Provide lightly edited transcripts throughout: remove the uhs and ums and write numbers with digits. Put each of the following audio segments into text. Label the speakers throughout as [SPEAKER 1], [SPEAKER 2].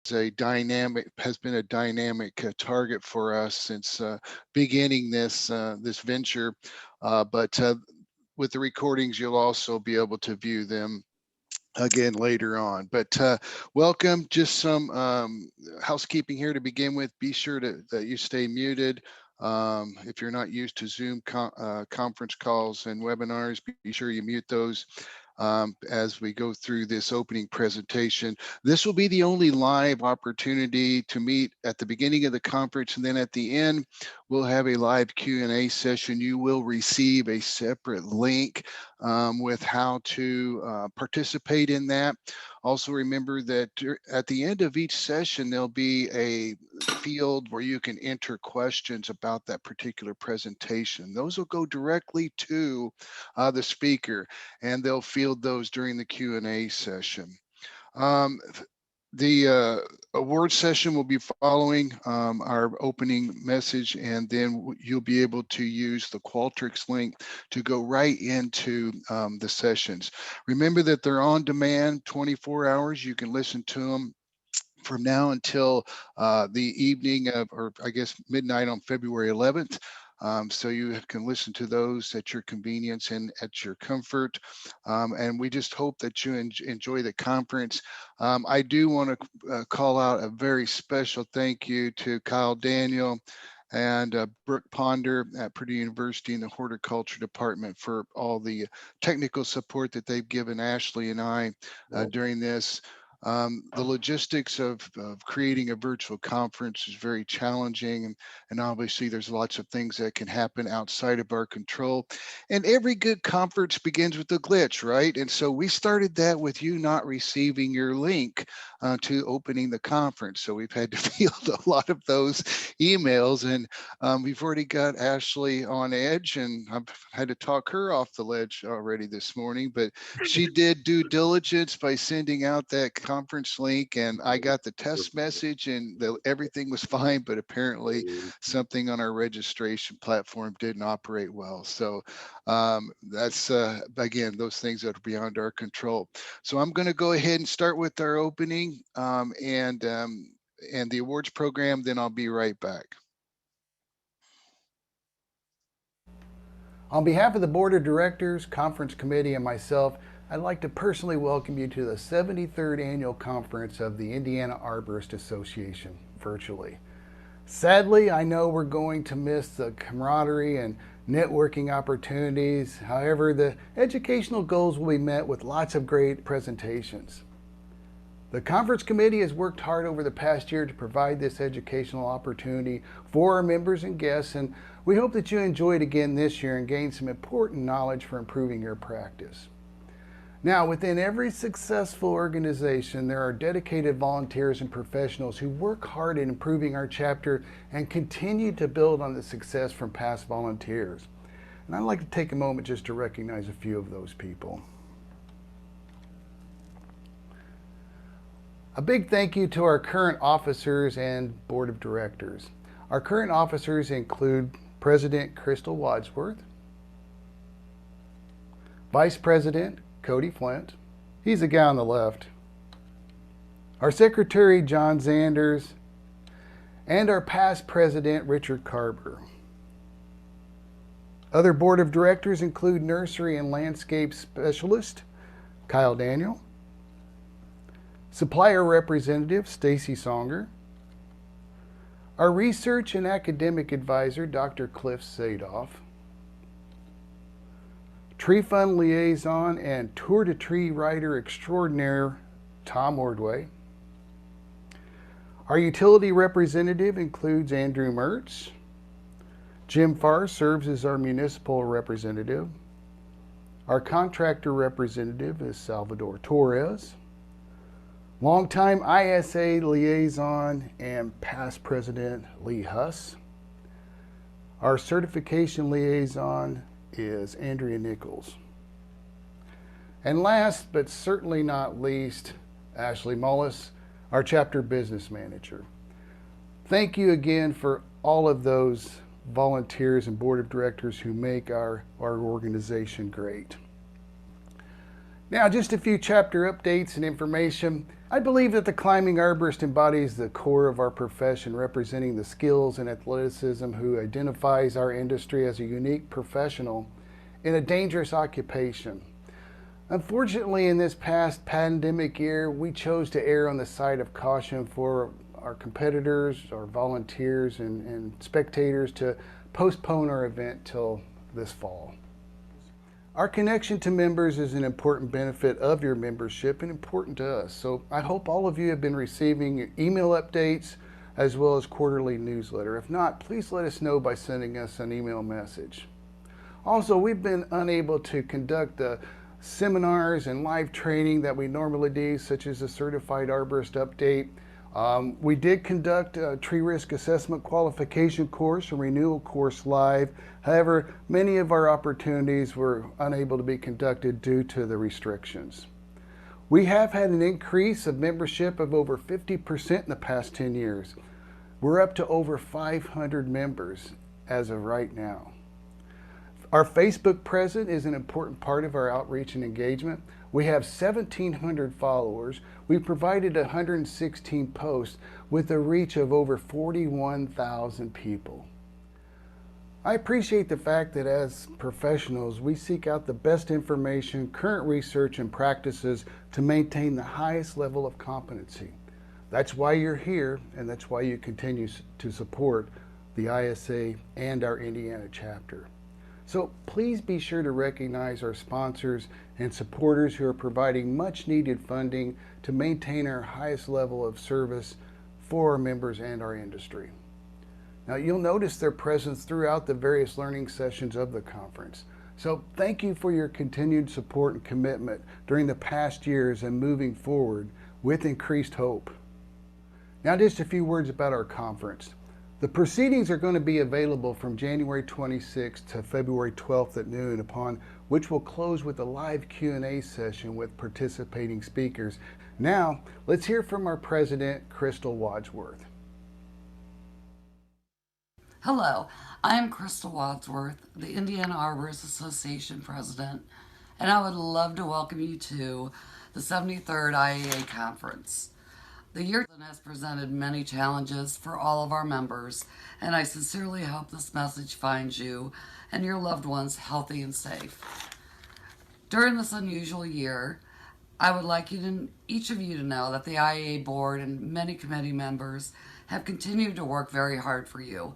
[SPEAKER 1] has been a dynamic target for us since beginning this venture. But with the recordings, you'll also be able to view them again later on. But welcome. Just some housekeeping here to begin with. Be sure that you stay muted. If you're not used to Zoom conference calls and webinars, be sure you mute those as we go through this opening presentation. This will be the only live opportunity to meet at the beginning of the conference, and then at the end, we'll have a live Q&A session. You will receive a separate link with how to participate in that. Also remember that at the end of each session, there'll be a field where you can enter questions about that particular presentation. Those will go directly to the speaker, and they'll field those during the Q&A session. The award session will be following our opening message, and then you'll be able to use the Qualtrics link to go right into the sessions. Remember that they're on demand 24 hours. You can listen to them from now until the evening of, or I guess midnight on February 11th. So you can listen to those at your convenience and at your comfort. And we just hope that you enjoy the conference. I do want to call out a very special thank you to Kyle Daniel and Brooke Ponder at Purdue University in the horticulture department for all the technical support that they've given Ashley and I during this. The logistics of creating a virtual conference is very challenging, and obviously there's lots of things that can happen outside of our control. And every good conference begins with a glitch, right? And so we started that with you not receiving your link to opening the conference. So we've had to field a lot of those emails, and we've already got Ashley on edge, and I've had to talk her off the ledge already this morning, but she did due diligence by sending out that conference link, and I got the test message, and everything was fine, but apparently something on our registration platform didn't operate well. So that's again, those things that are beyond our control. So I'm going to go ahead and start with our opening and the awards program, then I'll be right back.
[SPEAKER 2] On behalf of the Board of Directors, Conference Committee, and myself, I'd like to personally welcome you to the 73rd Annual Conference of the Indiana Arborist Association, virtually. Sadly, I know we're going to miss the camaraderie and networking opportunities. However, the educational goals will be met with lots of great presentations. The Conference Committee has worked hard over the past year to provide this educational opportunity for our members and guests, and we hope that you enjoy it again this year and gain some important knowledge for improving your practice. Now, within every successful organization, there are dedicated volunteers and professionals who work hard at improving our chapter and continue to build on the success from past volunteers. And I'd like to take a moment just to recognize a few of those people. A big thank you to our current officers and board of directors. Our current officers include President Crystal Wadsworth, Vice President Cody Flint, he's the guy on the left, our Secretary John Zanders, and our past President Richard Carver. Other board of directors include Nursery and Landscape Specialist Kyle Daniel, Supplier Representative Stacy Songer, our Research and Academic Advisor Dr. Cliff Sadoff, Tree Fund Liaison and Tour de Tree Writer Extraordinaire Tom Ordway. Our Utility Representative includes Andrew Mertz. Jim Farr serves as our Municipal Representative. Our Contractor Representative is Salvador Torres. Longtime ISA Liaison and past President Lee Huss. Our Certification Liaison is Andrea Nichols. And last but certainly not least, Ashley Mullis, our Chapter Business Manager. Thank you again for all of those volunteers and board of directors who make our organization great. Now, just a few chapter updates and information. I believe that the climbing arborist embodies the core of our profession, representing the skills and athleticism who identifies our industry as a unique professional in a dangerous occupation. Unfortunately, in this past pandemic year, we chose to err on the side of caution for our competitors, our volunteers, and spectators to postpone our event till this fall. Our connection to members is an important benefit of your membership and important to us. So I hope all of you have been receiving email updates as well as quarterly newsletter. If not, please let us know by sending us an email message. Also, we've been unable to conduct the seminars and live training that we normally do, such as a certified arborist update. We did conduct a tree risk assessment qualification course and renewal course live. However, many of our opportunities were unable to be conducted due to the restrictions. We have had an increase of membership of over 50% in the past 10 years. We're up to over 500 members as of right now. Our Facebook presence is an important part of our outreach and engagement. We have 1,700 followers. We provided 116 posts with a reach of over 41,000 people. I appreciate the fact that as professionals, we seek out the best information, current research, and practices to maintain the highest level of competency. That's why you're here, and that's why you continue to support the ISA and our Indiana chapter. So please be sure to recognize our sponsors and supporters who are providing much needed funding to maintain our highest level of service for our members and our industry. Now, you'll notice their presence throughout the various learning sessions of the conference. So thank you for your continued support and commitment during the past years and moving forward with increased hope. Now, just a few words about our conference. The proceedings are going to be available from January 26th to February 12th at noon, upon which will close with a live Q&A session with participating speakers. Now, let's hear from our president, Crystal Wadsworth.
[SPEAKER 3] Hello, I am Crystal Wadsworth, the Indiana Arborist Association president, and I would love to welcome you to the 73rd IAA conference. The year has presented many challenges for all of our members, and I sincerely hope this message finds you and your loved ones healthy and safe. During this unusual year, I would like each of you to know that the IAA board and many committee members have continued to work very hard for you.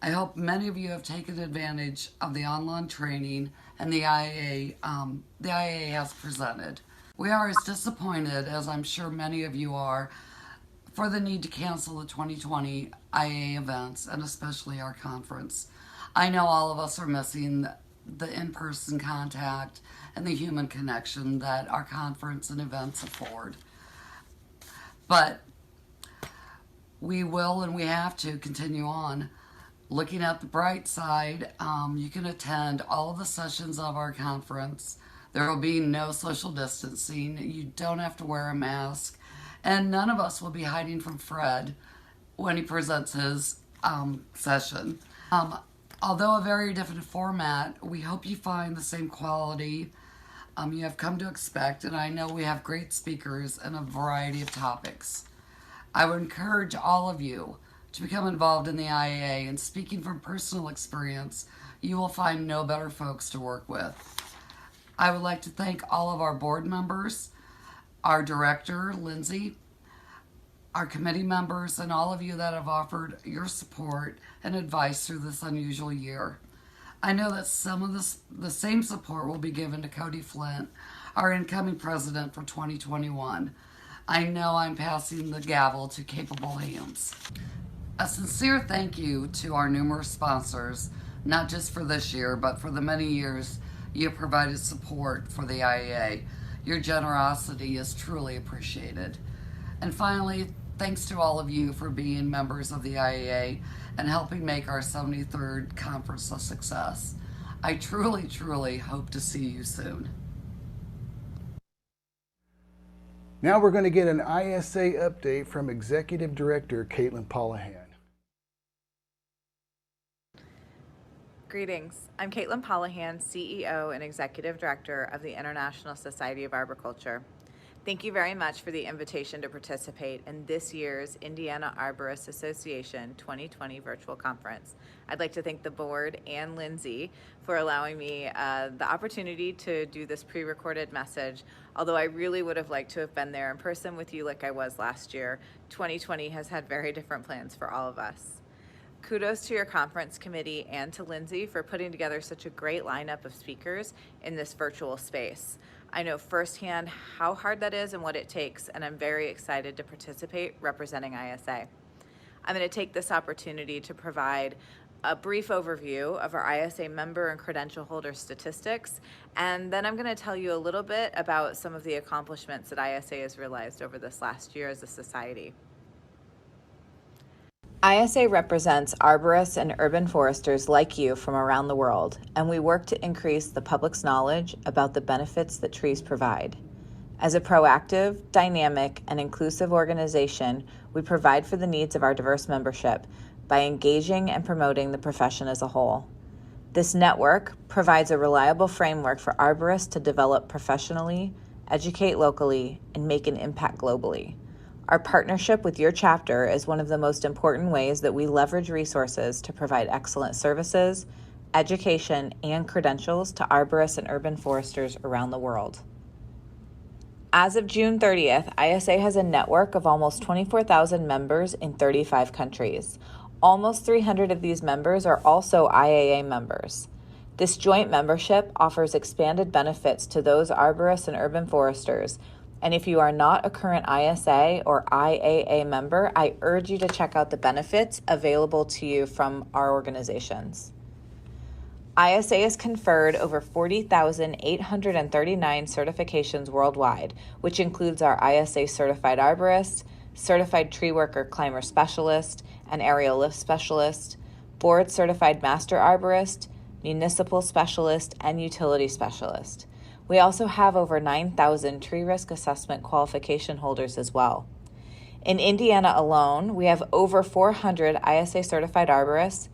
[SPEAKER 3] I hope many of you have taken advantage of the online training and the IAA has presented. We are as disappointed as I'm sure many of you are for the need to cancel the 2020 IAA events and especially our conference. I know all of us are missing the in-person contact and the human connection that our conference and events afford. But we will and we have to continue on. Looking at the bright side, you can attend all of the sessions of our conference. There will be no social distancing. You don't have to wear a mask. And none of us will be hiding from Fred when he presents his session. Although a very different format, we hope you find the same quality you have come to expect, and I know we have great speakers and a variety of topics. I would encourage all of you to become involved in the IAA, and speaking from personal experience, you will find no better folks to work with. I would like to thank all of our board members, our director, Lindsay, our committee members, and all of you that have offered your support and advice through this unusual year. I know that some of the same support will be given to Cody Flint, our incoming president for 2021. I know I'm passing the gavel to capable hands. A sincere thank you to our numerous sponsors, not just for this year, but for the many years you have provided support for the IAA. Your generosity is truly appreciated. And finally, thanks to all of you for being members of the IAA and helping make our 73rd conference a success. I truly, truly hope to see you soon.
[SPEAKER 2] Now we're going to get an ISA update from Executive Director Caitlin Pollahan.
[SPEAKER 4] Greetings. I'm Caitlin Pollahan, CEO and Executive Director of the International Society of Arboriculture. Thank you very much for the invitation to participate in this year's Indiana Arborists Association 2020 virtual conference. I'd like to thank the board and Lindsay for allowing me the opportunity to do this pre-recorded message. Although I really would have liked to have been there in person with you like I was last year, 2020 has had very different plans for all of us. Kudos to your conference committee and to Lindsay for putting together such a great lineup of speakers in this virtual space. I know firsthand how hard that is and what it takes, and I'm very excited to participate representing ISA. I'm going to take this opportunity to provide a brief overview of our ISA member and credential holder statistics, and then I'm going to tell you a little bit about some of the accomplishments that ISA has realized over this last year as a society. ISA represents arborists and urban foresters like you from around the world, and we work to increase the public's knowledge about the benefits that trees provide. As a proactive, dynamic, and inclusive organization, we provide for the needs of our diverse membership by engaging and promoting the profession as a whole. This network provides a reliable framework for arborists to develop professionally, educate locally, and make an impact globally. Our partnership with your chapter is one of the most important ways that we leverage resources to provide excellent services, education, and credentials to arborists and urban foresters around the world. As of June 30th, ISA has a network of almost 24,000 members in 35 countries. Almost 300 of these members are also IAA members. This joint membership offers expanded benefits to those arborists and urban foresters. And if you are not a current ISA or IAA member, I urge you to check out the benefits available to you from our organizations. ISA has conferred over 40,839 certifications worldwide, which includes our ISA Certified Arborist, Certified Tree Worker Climber Specialist, and Aerial Lift Specialist, Board Certified Master Arborist, Municipal Specialist, and Utility Specialist. We also have over 9,000 tree risk assessment qualification holders as well. In Indiana alone, we have over 400 ISA certified arborists,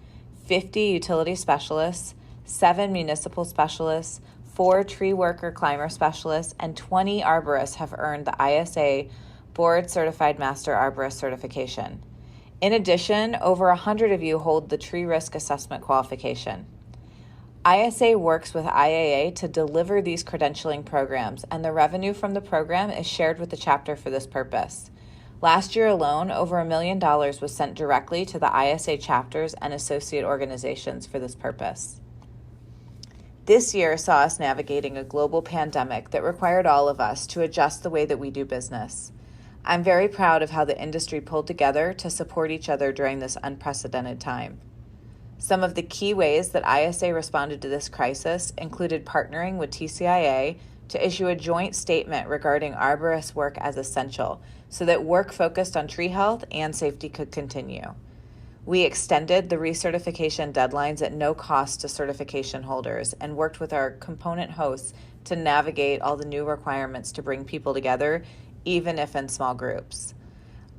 [SPEAKER 4] 50 utility specialists, 7 municipal specialists, 4 tree worker climber specialists, and 20 arborists have earned the ISA Board Certified Master Arborist certification. In addition, over 100 of you hold the tree risk assessment qualification. ISA works with IAA to deliver these credentialing programs, and the revenue from the program is shared with the chapter for this purpose. Last year alone, over $1 million was sent directly to the ISA chapters and associate organizations for this purpose. This year saw us navigating a global pandemic that required all of us to adjust the way that we do business. I'm very proud of how the industry pulled together to support each other during this unprecedented time. Some of the key ways that ISA responded to this crisis included partnering with TCIA to issue a joint statement regarding arborist work as essential so that work focused on tree health and safety could continue. We extended the recertification deadlines at no cost to certification holders and worked with our component hosts to navigate all the new requirements to bring people together, even if in small groups.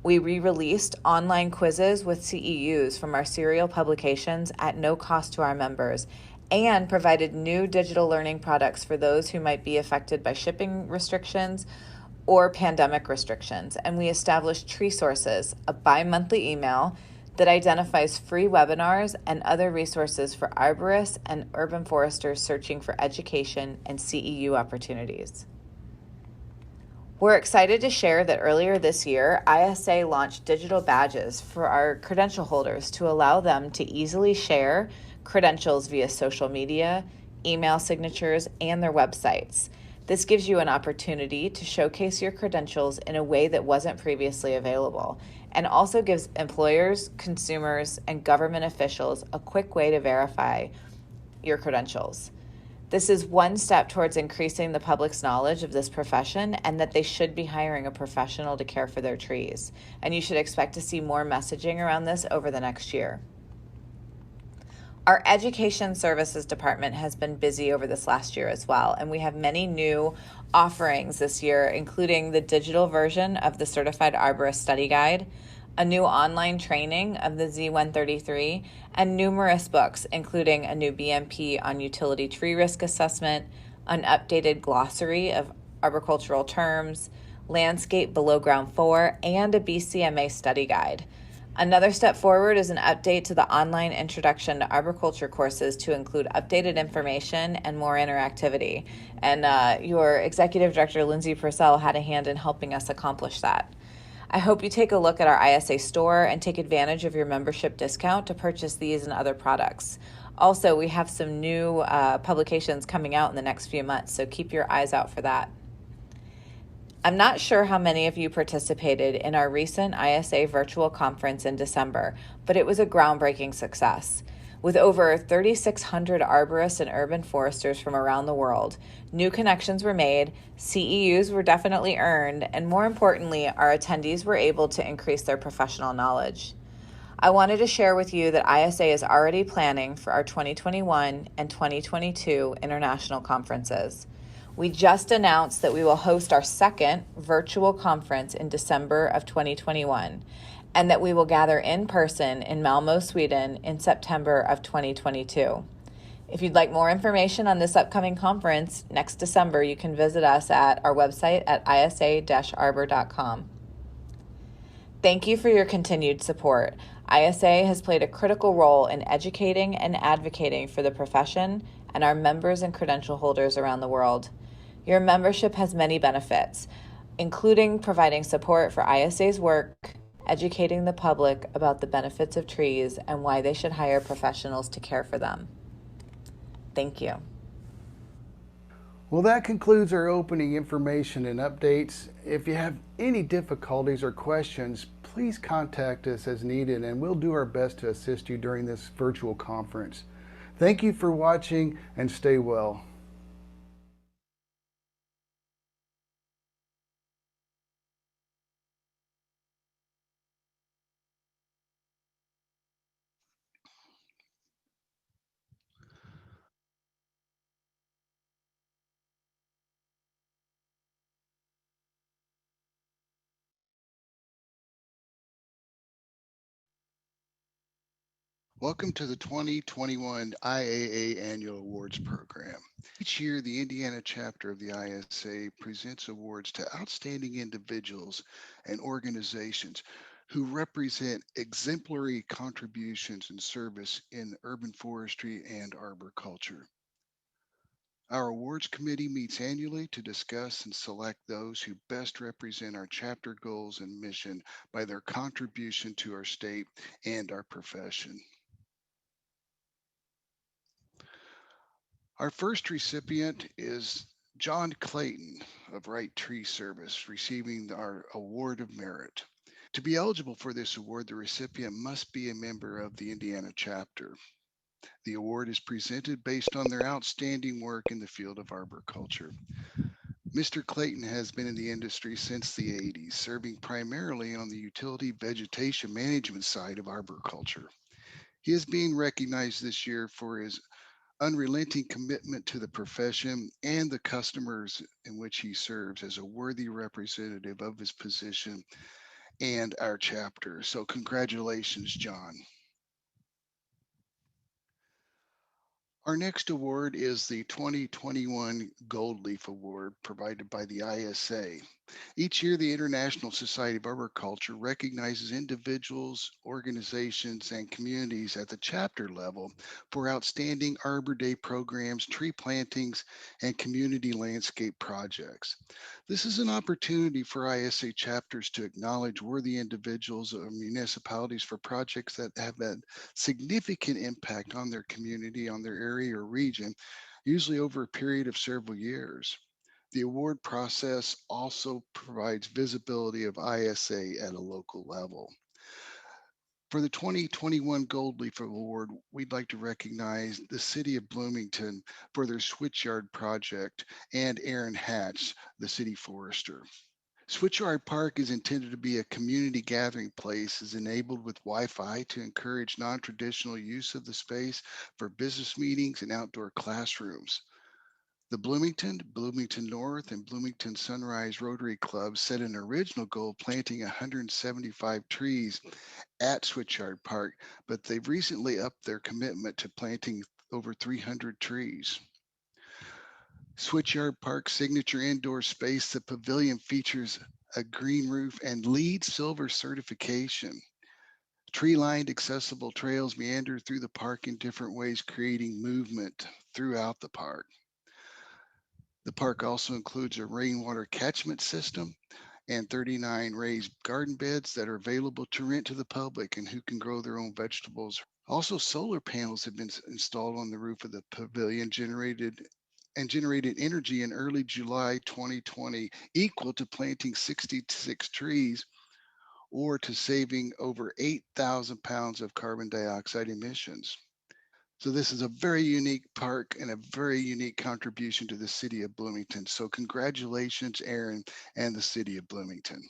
[SPEAKER 4] We re-released online quizzes with CEUs from our serial publications at no cost to our members and provided new digital learning products for those who might be affected by shipping restrictions or pandemic restrictions. And we established Tree Sources, a bi-monthly email that identifies free webinars and other resources for arborists and urban foresters searching for education and CEU opportunities. We're excited to share that earlier this year, ISA launched digital badges for our credential holders to allow them to easily share credentials via social media, email signatures, and their websites. This gives you an opportunity to showcase your credentials in a way that wasn't previously available, and also gives employers, consumers, and government officials a quick way to verify your credentials. This is one step towards increasing the public's knowledge of this profession and that they should be hiring a professional to care for their trees. And you should expect to see more messaging around this over the next year. Our Education Services Department has been busy over this last year as well, and we have many new offerings this year, including the digital version of the Certified Arborist Study Guide, a new online training of the Z133, and numerous books, including a new BMP on utility tree risk assessment, an updated glossary of arboricultural terms, landscape below ground 4, and a BCMA study guide. Another step forward is an update to the online Introduction to Arboriculture courses to include updated information and more interactivity. And your Executive Director, Lindsay Purcell, had a hand in helping us accomplish that. I hope you take a look at our ISA store and take advantage of your membership discount to purchase these and other products. Also, we have some new publications coming out in the next few months, so keep your eyes out for that. I'm not sure how many of you participated in our recent ISA virtual conference in December, but it was a groundbreaking success. With over 3,600 arborists and urban foresters from around the world, new connections were made, CEUs were definitely earned, and more importantly, our attendees were able to increase their professional knowledge. I wanted to share with you that ISA is already planning for our 2021 and 2022 international conferences. We just announced that we will host our second virtual conference in December of 2021, and that we will gather in person in Malmö, Sweden in September of 2022. If you'd like more information on this upcoming conference next December, you can visit us at our website at isa-arbor.com. Thank you for your continued support. ISA has played a critical role in educating and advocating for the profession and our members and credential holders around the world. Your membership has many benefits, including providing support for ISA's work, educating the public about the benefits of trees and why they should hire professionals to care for them. Thank you.
[SPEAKER 2] Well, that concludes our opening information and updates. If you have any difficulties or questions, please contact us as needed and we'll do our best to assist you during this virtual conference. Thank you for watching and stay well.
[SPEAKER 1] Welcome to the 2021 IAA Annual Awards Program. Each year, the Indiana chapter of the ISA presents awards to outstanding individuals and organizations who represent exemplary contributions and service in urban forestry and arboriculture. Our awards committee meets annually to discuss and select those who best represent our chapter goals and mission by their contribution to our state and our profession. Our first recipient is John Clayton of Right Tree Service, receiving our Award of Merit. To be eligible for this award, the recipient must be a member of the Indiana chapter. The award is presented based on their outstanding work in the field of arboriculture. Mr. Clayton has been in the industry since the 80s, serving primarily on the utility vegetation management side of arboriculture. He is being recognized this year for his unrelenting commitment to the profession and the customers in which he serves as a worthy representative of his position and our chapter. So congratulations, John. Our next award is the 2021 Gold Leaf Award provided by the ISA. Each year, the International Society of Arboriculture recognizes individuals, organizations, and communities at the chapter level for outstanding Arbor Day programs, tree plantings, and community landscape projects. This is an opportunity for ISA chapters to acknowledge worthy individuals or municipalities for projects that have had significant impact on their community, on their area or region, usually over a period of several years. The award process also provides visibility of ISA at a local level. For the 2021 Gold Leaf Award, we'd like to recognize the City of Bloomington for their Switchyard project and Aaron Hatch, the city forester. Switchyard Park is intended to be a community gathering place, is enabled with Wi-Fi to encourage non-traditional use of the space for business meetings and outdoor classrooms. The Bloomington North, and Bloomington Sunrise Rotary Clubs set an original goal of planting 175 trees at Switchyard Park, but they've recently upped their commitment to planting over 300 trees. Switchyard Park's signature indoor space, the pavilion, features a green roof and LEED Silver certification. Tree-lined accessible trails meander through the park in different ways, creating movement throughout the park. The park also includes a rainwater catchment system and 39 raised garden beds that are available to rent to the public and who can grow their own vegetables. Also, solar panels have been installed on the roof of the pavilion, generated energy in early July 2020, equal to planting 66 trees or to saving over 8,000 pounds of carbon dioxide emissions. So this is a very unique park and a very unique contribution to the city of Bloomington. So congratulations, Aaron, and the city of Bloomington.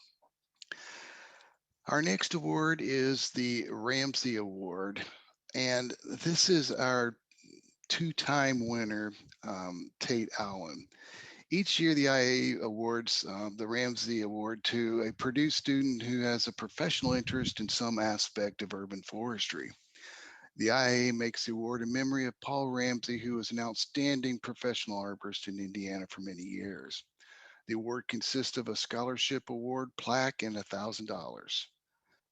[SPEAKER 1] Our next award is the Ramsey Award. And this is our two-time winner, Tate Allen. Each year, the IAA awards the Ramsey Award to a Purdue student who has a professional interest in some aspect of urban forestry. The IAA makes the award in memory of Paul Ramsey, who was an outstanding professional arborist in Indiana for many years. The award consists of a scholarship award, plaque, and $1,000.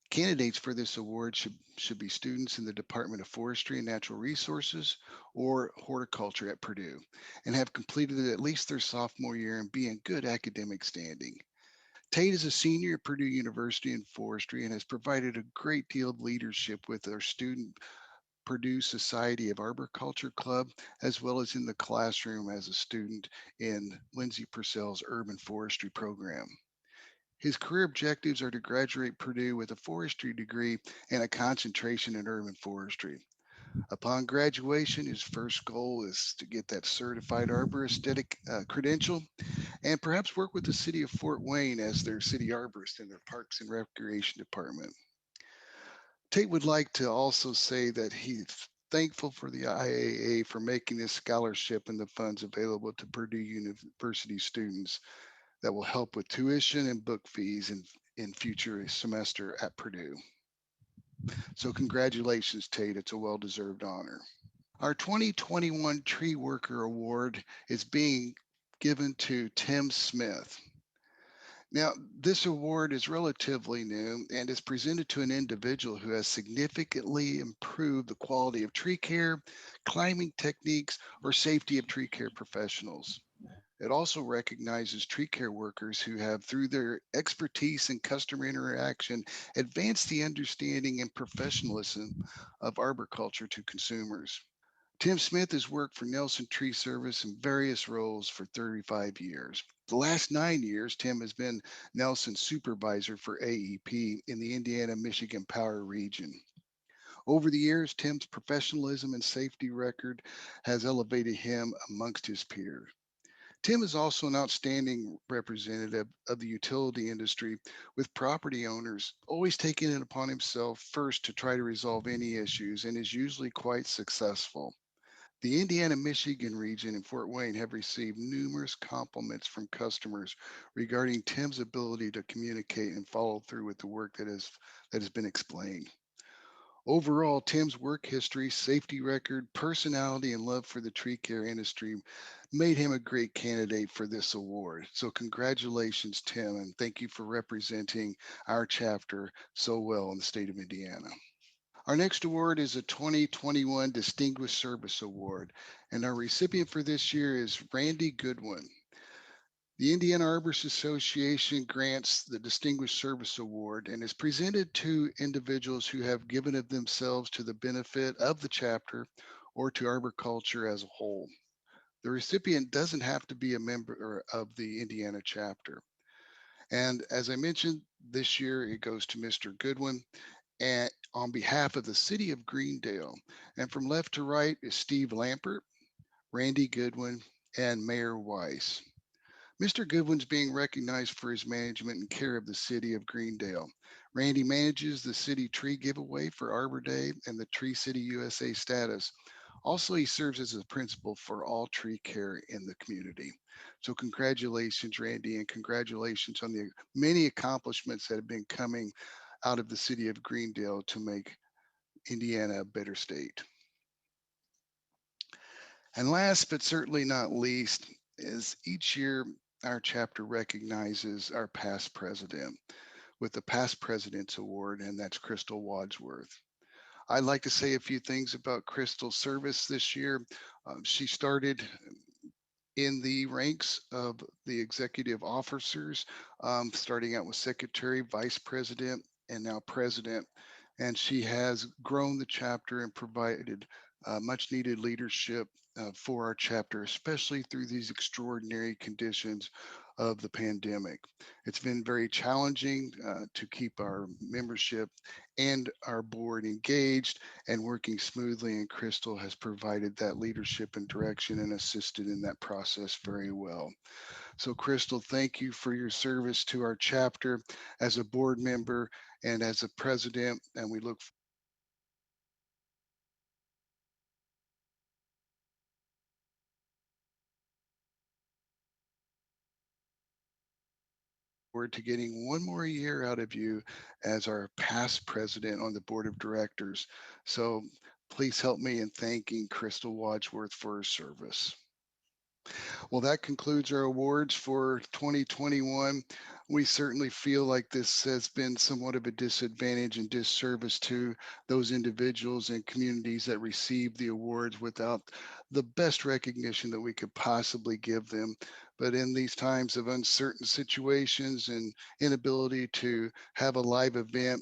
[SPEAKER 1] Candidates for this award should be students in the Department of Forestry and Natural Resources or horticulture at Purdue and have completed at least their sophomore year and be in good academic standing. Tate is a senior at Purdue University in forestry and has provided a great deal of leadership with our student Purdue Society of Arboriculture Club, as well as in the classroom as a student in Lindsay Purcell's urban forestry program. His career objectives are to graduate Purdue with a forestry degree and a concentration in urban forestry. Upon graduation, his first goal is to get that certified arborist credential and perhaps work with the city of Fort Wayne as their city arborist in their Parks and Recreation Department. Tate would like to also say that he's thankful for the IAA for making this scholarship and the funds available to Purdue University students that will help with tuition and book fees in future semester at Purdue. So congratulations, Tate. It's a well-deserved honor. Our 2021 Tree Worker Award is being given to Tim Smith. Now, this award is relatively new and is presented to an individual who has significantly improved the quality of tree care, climbing techniques, or safety of tree care professionals. It also recognizes tree care workers who have, through their expertise and customer interaction, advanced the understanding and professionalism of arboriculture to consumers. Tim Smith has worked for Nelson Tree Service in various roles for 35 years. The last 9 years, Tim has been Nelson's supervisor for AEP in the Indiana Michigan Power region. Over the years, Tim's professionalism and safety record has elevated him amongst his peers. Tim is also an outstanding representative of the utility industry, with property owners always taking it upon himself first to try to resolve any issues and is usually quite successful. The Indiana Michigan region and Fort Wayne have received numerous compliments from customers regarding Tim's ability to communicate and follow through with the work that has been explained. Overall, Tim's work history, safety record, personality, and love for the tree care industry made him a great candidate for this award. So congratulations, Tim, and thank you for representing our chapter so well in the state of Indiana. Our next award is a 2021 Distinguished Service Award, and our recipient for this year is Randy Goodwin. The Indiana Arborists Association grants the Distinguished Service Award and is presented to individuals who have given of themselves to the benefit of the chapter or to arboriculture as a whole. The recipient doesn't have to be a member of the Indiana chapter. And as I mentioned, this year it goes to Mr. Goodwin and on behalf of the city of Greendale. And from left to right is Steve Lampert, Randy Goodwin, and Mayor Weiss. Mr. Goodwin's being recognized for his management and care of the city of Greendale. Randy manages the city tree giveaway for Arbor Day and the Tree City USA status. Also, he serves as a principal for all tree care in the community. So congratulations, Randy, and congratulations on the many accomplishments that have been coming out of the city of Greendale to make Indiana a better state. And last but certainly not least is each year our chapter recognizes our past president with the Past President's Award, and that's Crystal Wadsworth. I'd like to say a few things about Crystal's service this year. She started in the ranks of the executive officers, starting out with secretary, vice president, and now president. And she has grown the chapter and provided much needed leadership for our chapter, especially through these extraordinary conditions of the pandemic. It's been very challenging to keep our membership and our board engaged and working smoothly. And Crystal has provided that leadership and direction and assisted in that process very well. So, Crystal, thank you for your service to our chapter as a board member and as a president. And we look forward to getting one more year out of you as our past president on the board of directors. So, please help me in thanking Crystal Wadsworth for her service. Well, that concludes our awards for 2021. We certainly feel like this has been somewhat of a disadvantage and disservice to those individuals and communities that receive the awards without the best recognition that we could possibly give them. But in these times of uncertain situations and inability to have a live event,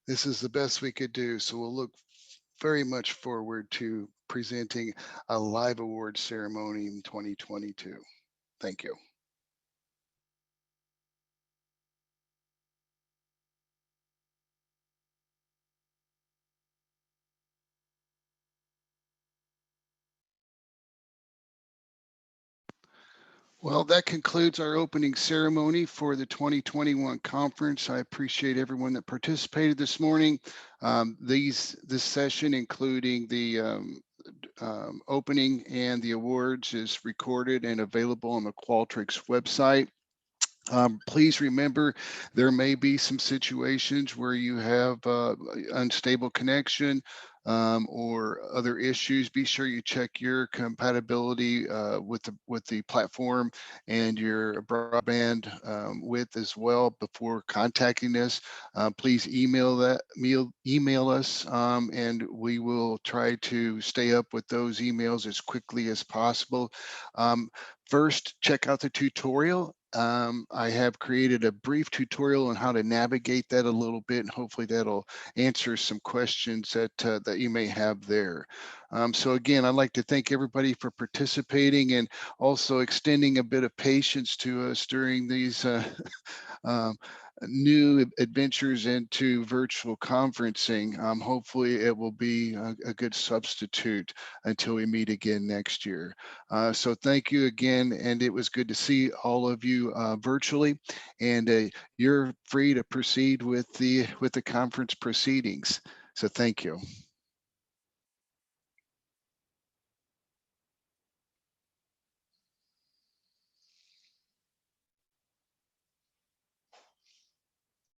[SPEAKER 1] this is the best we could do. So we'll look very much forward to presenting a live award ceremony in 2022. Thank you. Well, that concludes our opening ceremony for the 2021 conference. I appreciate everyone that participated this morning. This session, including the opening and the awards, is recorded and available on the Qualtrics website. Please remember, there may be some situations where you have unstable connection or other issues. Be sure you check your compatibility with the platform and your broadband width as well before contacting us. Please email us, and we will try to stay up with those emails as quickly as possible. First, check out the tutorial. I have created a brief tutorial on how to navigate that a little bit, and hopefully that'll answer some questions that you may have there. So again, I'd like to thank everybody for participating and also extending a bit of patience to us during these um, new adventures into virtual conferencing. Hopefully it will be a good substitute until we meet again next year. So thank you again, and it was good to see all of you virtually. And you're free to proceed with the conference proceedings. So thank you.